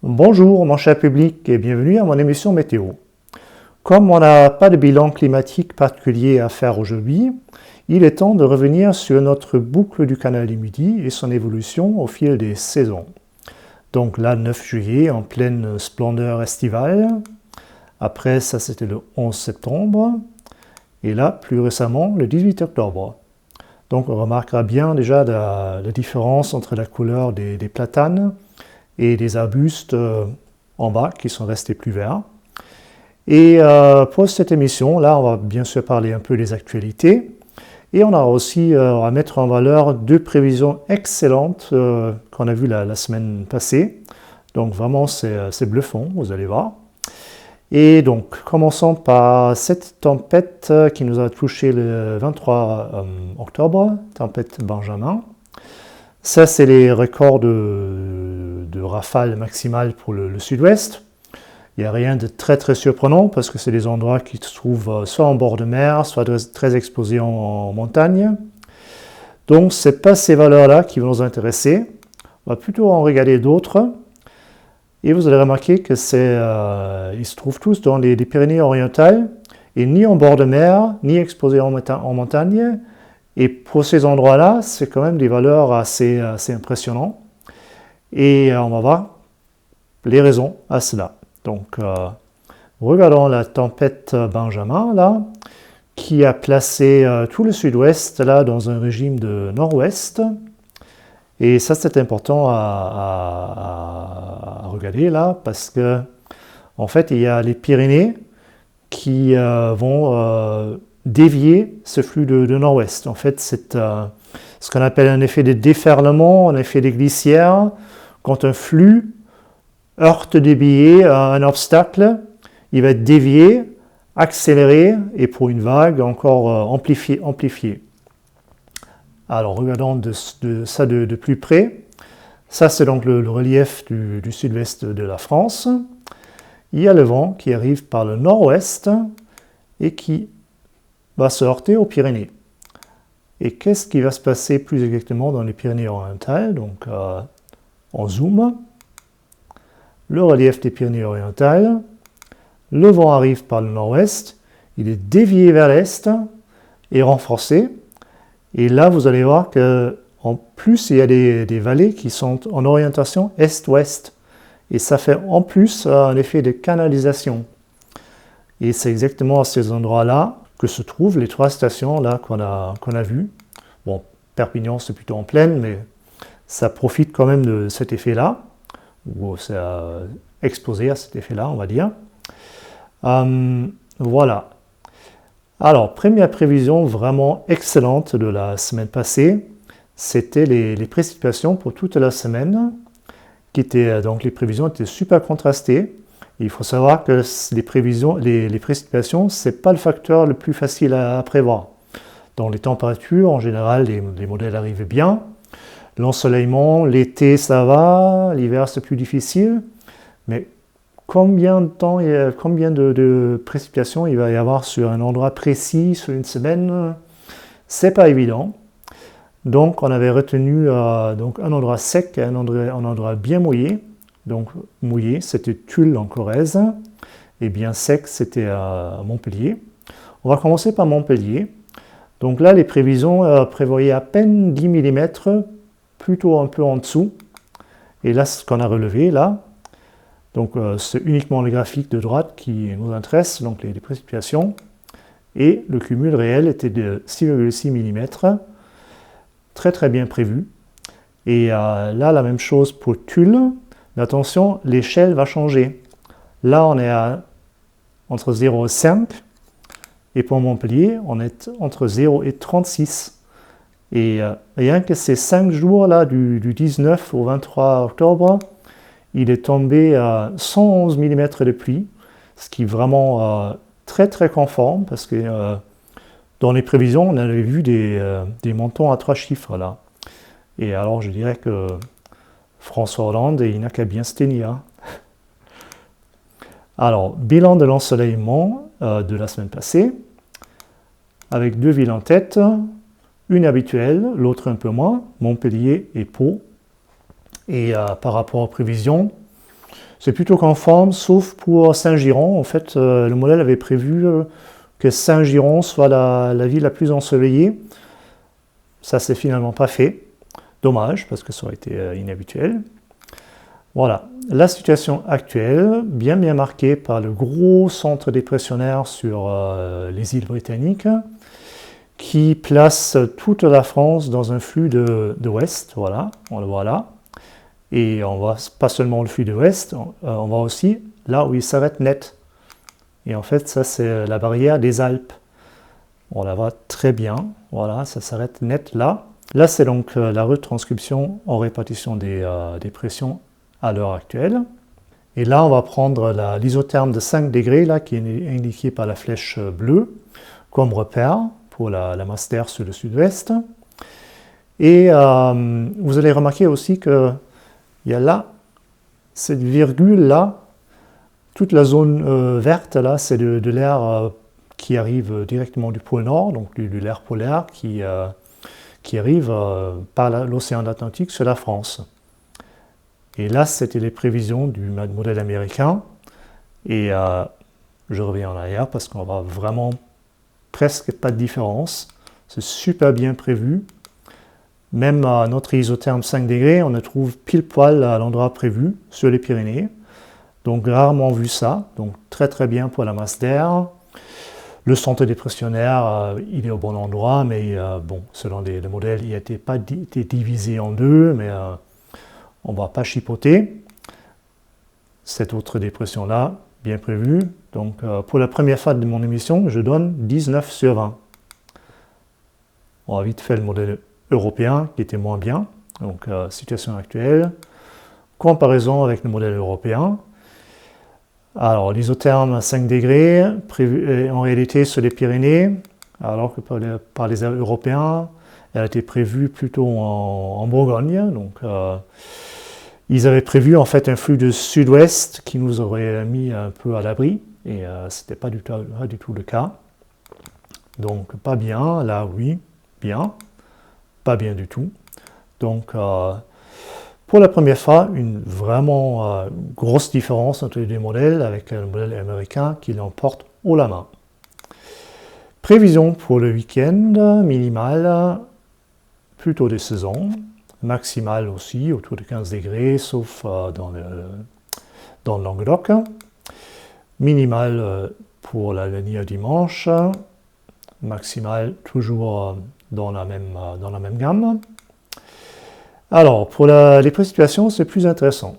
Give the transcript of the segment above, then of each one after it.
Bonjour mon cher public et bienvenue à mon émission météo. Comme on n'a pas de bilan climatique particulier à faire aujourd'hui, il est temps de revenir sur notre boucle du canal du Midi et son évolution au fil des saisons. Donc là, 9 juillet, en pleine splendeur estivale. Après, ça c'était le 11 septembre. Et là, plus récemment, le 18 octobre. Donc on remarquera bien déjà la différence entre la couleur des platanes et des arbustes en bas qui sont restés plus verts. Et pour cette émission, là, on va bien sûr parler un peu des actualités. Et on a aussi à mettre en valeur deux prévisions excellentes qu'on a vues la semaine passée. Donc vraiment, c'est bluffant, vous allez voir. Et donc, commençons par cette tempête qui nous a touché le 23 octobre, tempête Benjamin. Ça, c'est les records de rafales maximales pour le sud-ouest. Il n'y a rien de très surprenant parce que c'est des endroits qui se trouvent soit en bord de mer, soit très exposés en montagne. Donc, ce n'est pas ces valeurs-là qui vont nous intéresser. On va plutôt en regarder d'autres. Et vous allez remarquer que ils se trouvent tous dans les Pyrénées orientales et ni en bord de mer, ni exposés en montagne. Et pour ces endroits-là, c'est quand même des valeurs assez impressionnantes. Et on va voir les raisons à cela. Donc, regardons la tempête Benjamin, là, qui a placé tout le sud-ouest là, dans un régime de nord-ouest. Et ça, c'est important à regarder là, parce que, en fait, il y a les Pyrénées qui vont dévier ce flux de nord-ouest. En fait, c'est ce qu'on appelle un effet de déferlement, un effet de glissière. Quand un flux heurte des billets à un obstacle, il va être dévié, accéléré et pour une vague encore amplifié. Alors, regardons ça de plus près. Ça, c'est donc le relief du sud-ouest de la France. Il y a le vent qui arrive par le nord-ouest et qui va se heurter aux Pyrénées. Et qu'est-ce qui va se passer plus exactement dans les Pyrénées orientales? Donc, on zoome. Le relief des Pyrénées orientales. Le vent arrive par le nord-ouest. Il est dévié vers l'est et renforcé. Et là, vous allez voir qu'en plus, il y a des vallées qui sont en orientation est-ouest. Et ça fait en plus un effet de canalisation. Et c'est exactement à ces endroits-là que se trouvent les trois stations là qu'on a vues. Bon, Perpignan, c'est plutôt en plaine, mais ça profite quand même de cet effet-là, ou c'est exposé à cet effet-là, on va dire. Voilà. Alors, première prévision vraiment excellente de la semaine passée, c'était les précipitations pour toute la semaine, donc les prévisions étaient super contrastées. Il faut savoir que les précipitations, ce n'est pas le facteur le plus facile à prévoir. Dans les températures, en général, les modèles arrivent bien. L'ensoleillement, l'été, ça va, l'hiver, c'est plus difficile. Mais combien de précipitations il va y avoir sur un endroit précis, sur une semaine, c'est pas évident. Donc, on avait retenu donc un endroit sec et un endroit bien mouillé. Donc, mouillé, c'était Tulle en Corrèze, et bien sec, c'était à Montpellier. On va commencer par Montpellier. Donc là, les prévisions prévoyaient à peine 10 mm, plutôt un peu en dessous. Et là, ce qu'on a relevé, là, donc c'est uniquement le graphique de droite qui nous intéresse, donc les précipitations. Et le cumul réel était de 6,6 mm, très bien prévu. Et là, la même chose pour Tulle. Mais attention, l'échelle va changer. Là, on est entre 0 et 5. Et pour Montpellier, on est entre 0 et 36. Et rien que ces 5 jours-là, du 19 au 23 octobre, il est tombé à 111 mm de pluie, ce qui est vraiment très conforme, parce que dans les prévisions, on avait vu des montants à 3 chiffres là. Et alors, je dirais que François Hollande, il n'a qu'à bien se tenir. Alors, bilan de l'ensoleillement de la semaine passée, avec deux villes en tête, une habituelle, l'autre un peu moins, Montpellier et Pau. Et par rapport aux prévisions, C'est plutôt conforme, sauf pour Saint-Girons. En fait, le modèle avait prévu que Saint-Girons soit la ville la plus ensoleillée. Ça s'est finalement pas fait. Dommage, parce que ça aurait été inhabituel. Voilà, la situation actuelle, bien marquée par le gros centre dépressionnaire sur les îles britanniques, qui place toute la France dans un flux de ouest, voilà, on le voit là. Et on voit pas seulement le flux de l'ouest, on voit aussi là où il s'arrête net. Et en fait, ça c'est la barrière des Alpes. On la voit très bien, voilà, ça s'arrête net là. Là, c'est donc la retranscription en répartition des pressions à l'heure actuelle. Et là, on va prendre l'isotherme de 5 degrés, là, qui est indiqué par la flèche bleue, comme repère pour la masse d'air sur le sud-ouest. Et vous allez remarquer aussi qu'il y a là, cette virgule-là, toute la zone verte, là, c'est de l'air qui arrive directement du pôle Nord, donc de l'air polaire qui arrive par l'océan Atlantique sur la France. Et là, c'était les prévisions du modèle américain. Et je reviens en arrière parce qu'on voit vraiment presque pas de différence. C'est super bien prévu. Même à notre isotherme 5 degrés, on le trouve pile poil à l'endroit prévu sur les Pyrénées. Donc rarement vu ça. Donc très bien pour la masse d'air. Le centre dépressionnaire, il est au bon endroit, mais bon, selon le modèle, il n'était pas divisé en deux, mais on ne va pas chipoter. Cette autre dépression-là, bien prévue. Donc pour la première fois de mon émission, je donne 19 sur 20. On va vite faire le modèle européen qui était moins bien. Donc situation actuelle. Comparaison avec le modèle européen. Alors, l'isotherme à 5 degrés, prévu en réalité sur les Pyrénées, alors que par les Européens, elle a été prévue plutôt en Bourgogne. Donc, ils avaient prévu en fait un flux de sud-ouest qui nous aurait mis un peu à l'abri, et ce n'était pas du tout le cas. Donc, pas bien, là oui, bien, pas bien du tout. Donc, pour la première fois, une vraiment grosse différence entre les deux modèles avec le modèle américain qui l'emporte haut la main. Prévision pour le week-end, minimale, plutôt des saisons, maximale aussi, autour de 15 degrés, sauf dans le Languedoc. Minimale pour la nuit à dimanche, maximale toujours dans la même gamme. Alors, pour les précipitations, c'est plus intéressant.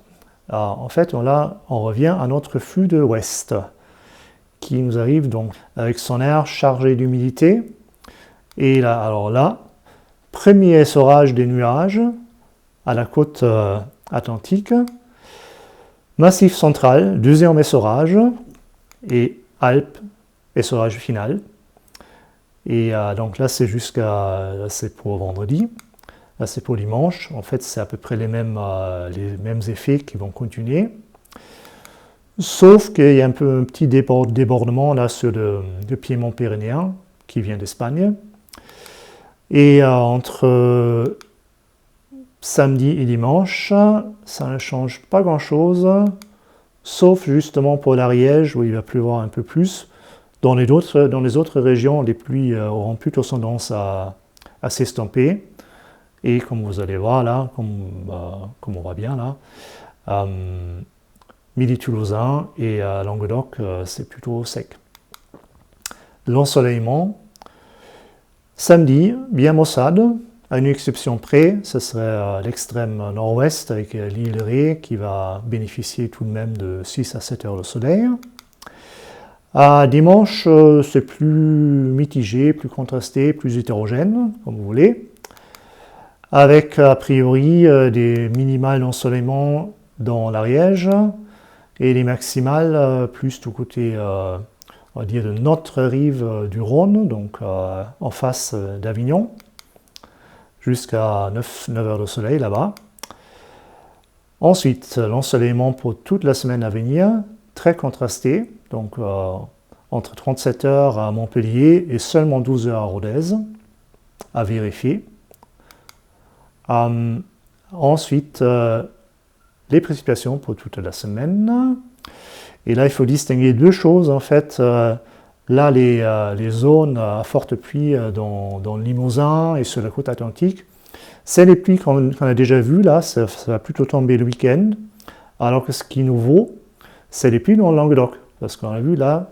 Alors, en fait, on revient à notre flux de ouest, qui nous arrive donc avec son air chargé d'humidité. Et là, alors là, premier essorage des nuages à la côte atlantique, Massif central, deuxième essorage, et Alpes, essorage final. Et donc là, c'est pour vendredi. Là, c'est pour dimanche. En fait, c'est à peu près les mêmes effets qui vont continuer. Sauf qu'il y a un petit débordement là sur le piémont pyrénéen qui vient d'Espagne. Et entre samedi et dimanche, ça ne change pas grand-chose, sauf justement pour l'Ariège où il va pleuvoir un peu plus. Dans les autres régions, les pluies auront plutôt tendance à s'estomper. Et comme vous allez voir là, comme on voit bien là, Midi-Toulousain et Languedoc, c'est plutôt sec. L'ensoleillement, samedi, bien maussade, à une exception près, ce serait l'extrême nord-ouest avec l'île Ré qui va bénéficier tout de même de 6 à 7 heures de soleil. À dimanche, c'est plus mitigé, plus contrasté, plus hétérogène, comme vous voulez, avec a priori des minimales d'ensoleillement dans l'Ariège et les maximales plus du côté, on va dire, de notre rive du Rhône, donc en face d'Avignon, jusqu'à 9 heures de soleil là-bas. Ensuite, l'ensoleillement pour toute la semaine à venir, très contrasté, donc entre 37 heures à Montpellier et seulement 12 heures à Rodez, à vérifier. Ensuite, les précipitations pour toute la semaine. Et là, il faut distinguer deux choses en fait. Là, les zones à forte pluie dans le Limousin et sur la côte atlantique, c'est les pluies qu'on a déjà vues, là, ça va plutôt tomber le week-end, alors que ce qui est nouveau, c'est les pluies dans le Languedoc, parce qu'on a vu là,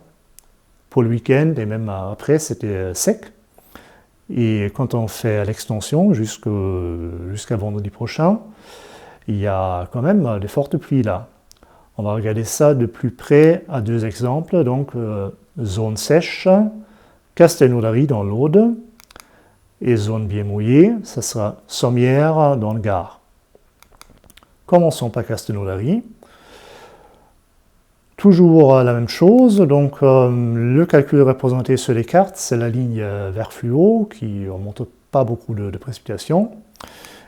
pour le week-end et même après, c'était sec, et quand on fait l'extension jusqu'à vendredi prochain, il y a quand même des fortes pluies là. On va regarder ça de plus près à deux exemples, donc zone sèche, Castelnaudary dans l'Aude, et zone bien mouillée, ça sera Sommières dans le Gard. Commençons par Castelnaudary. Toujours la même chose, donc le calcul représenté sur les cartes, c'est la ligne vert fluo qui ne montre pas beaucoup de précipitations.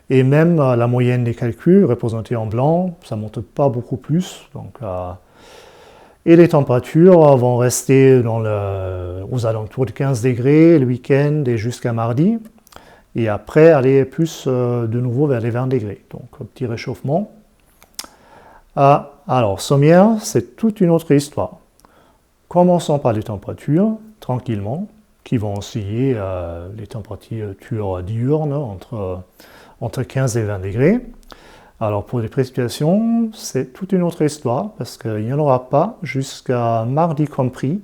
Et même la moyenne des calculs, représentée en blanc, ça ne monte pas beaucoup plus. Donc, et les températures vont rester aux alentours de 15 degrés le week-end et jusqu'à mardi. Et après, aller plus de nouveau vers les 20 degrés. Donc, un petit réchauffement. Alors, Sommières, c'est toute une autre histoire. Commençons par les températures, tranquillement, qui vont osciller les températures diurnes entre 15 et 20 degrés. Alors pour les précipitations, c'est toute une autre histoire parce qu'il n'y en aura pas jusqu'à mardi compris.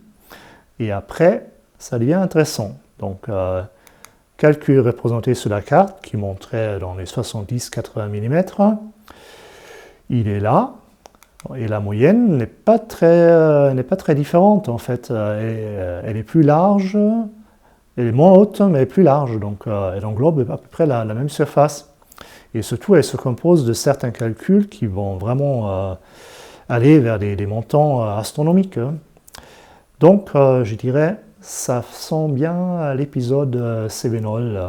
Et après, ça devient intéressant. Donc, calcul représenté sur la carte qui montrait dans les 70-80 mm. Il est là. Et la moyenne n'est pas très différente en fait. Elle est plus large. Elle est moins haute, mais plus large, donc elle englobe à peu près la même surface. Et surtout, elle se compose de certains calculs qui vont vraiment aller vers des montants astronomiques. Donc, je dirais, ça sent bien à l'épisode Cévenol.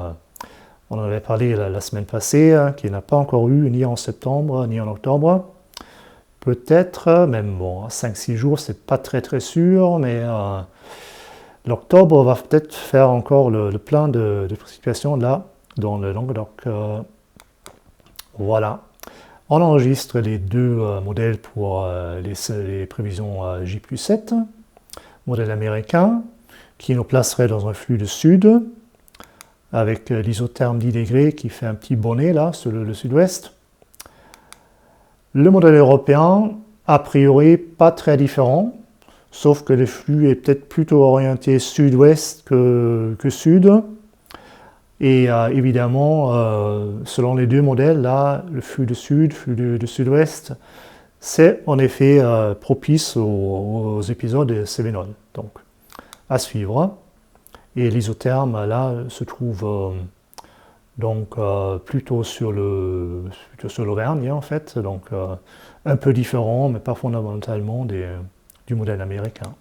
On en avait parlé la semaine passée, qui n'a pas encore eu ni en septembre ni en octobre. Peut-être, même bon, 5-6 jours, c'est pas très sûr, mais l'octobre va peut-être faire encore le plein de précipitations là, dans le Languedoc. Voilà. On enregistre les deux modèles pour les prévisions J+7, modèle américain, qui nous placerait dans un flux de sud, avec l'isotherme 10 degrés qui fait un petit bonnet là, sur le sud-ouest. Le modèle européen, a priori, pas très différent, sauf que le flux est peut-être plutôt orienté sud-ouest que sud. Et évidemment, selon les deux modèles, là, le flux de sud, flux de sud-ouest, c'est en effet propice aux épisodes Cévenol. Donc, à suivre. Et l'isotherme, là, se trouve donc plutôt sur l'Auvergne, en fait. Donc, un peu différent, mais pas fondamentalement du modèle américain.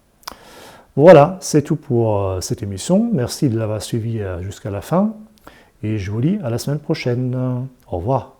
Voilà, c'est tout pour cette émission. Merci de l'avoir suivi jusqu'à la fin. Et je vous dis à la semaine prochaine. Au revoir.